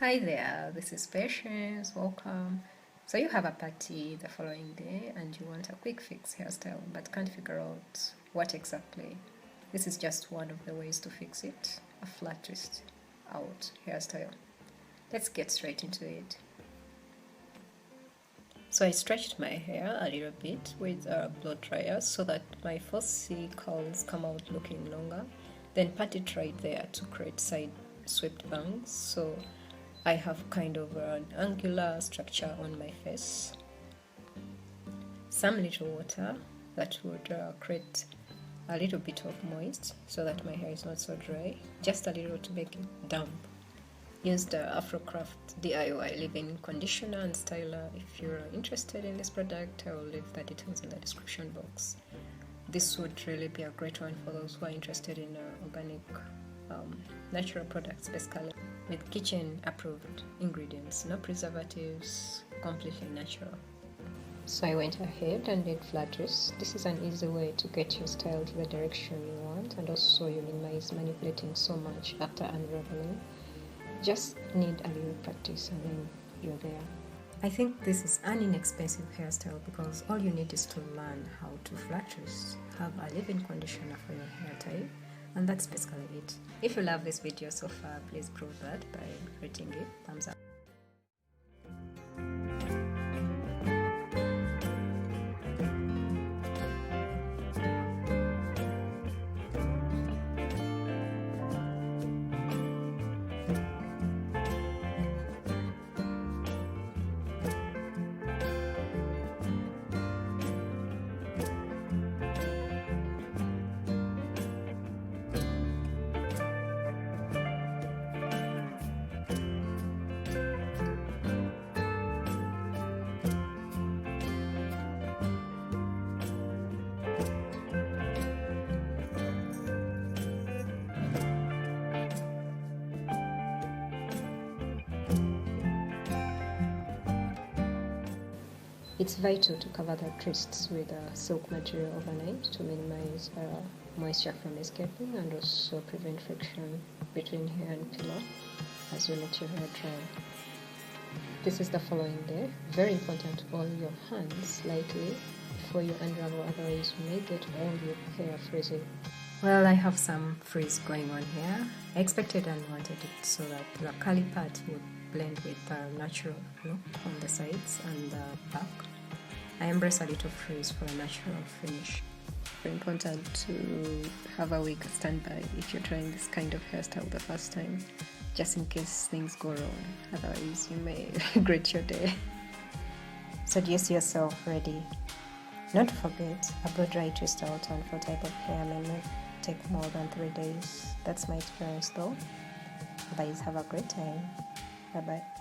Hi there, this is Patience, welcome. So you have a party the following day and you want a quick fix hairstyle but can't figure out what exactly. This is just one of the ways to fix it, a flat twist out hairstyle. Let's get straight into it. So I stretched my hair a little bit with a blow dryer so that my 4C curls come out looking longer, then pat it right there to create side swept bangs. So I have kind of an angular structure on my face. Some little water that would create a little bit of moist so that my hair is not so dry, just a little to make it damp. Use the Afro DIY leave-in conditioner and styler. If you're interested in this product, I will leave the details in the description box. This would really be a great one for those who are interested in organic natural products, basically with kitchen approved ingredients, no preservatives, completely natural. So I went ahead and did flat twists. This is an easy way to get your style to the direction you want, and also you minimize manipulating so much after unraveling. Just need a little practice and then you're there. I think this is an inexpensive hairstyle because all you need is to learn how to flat twist, have a leave-in conditioner for your hair type, and that's basically it. If you love this video so far, please prove that by rating it thumbs up. It's vital to cover the twists with a silk material overnight to minimize moisture from escaping and also prevent friction between hair and pillow as you let your hair dry. This is the following day. Very important to oil your hands lightly before you unravel, otherwise you may get all your hair frizzy. Well, I have some frizz going on here. I expected and wanted it so that the curly part would blend with the natural look on the sides and the back. I embrace a little frizz for a natural finish. Very important to have a wig standby if you're trying this kind of hairstyle the first time, just in case things go wrong. Otherwise, you may regret your day. So do you see yourself ready? Not to forget, a blow dry twist out on for type of hair may not take more than 3 days. That's my experience though. Otherwise, have a great time. Bye bye.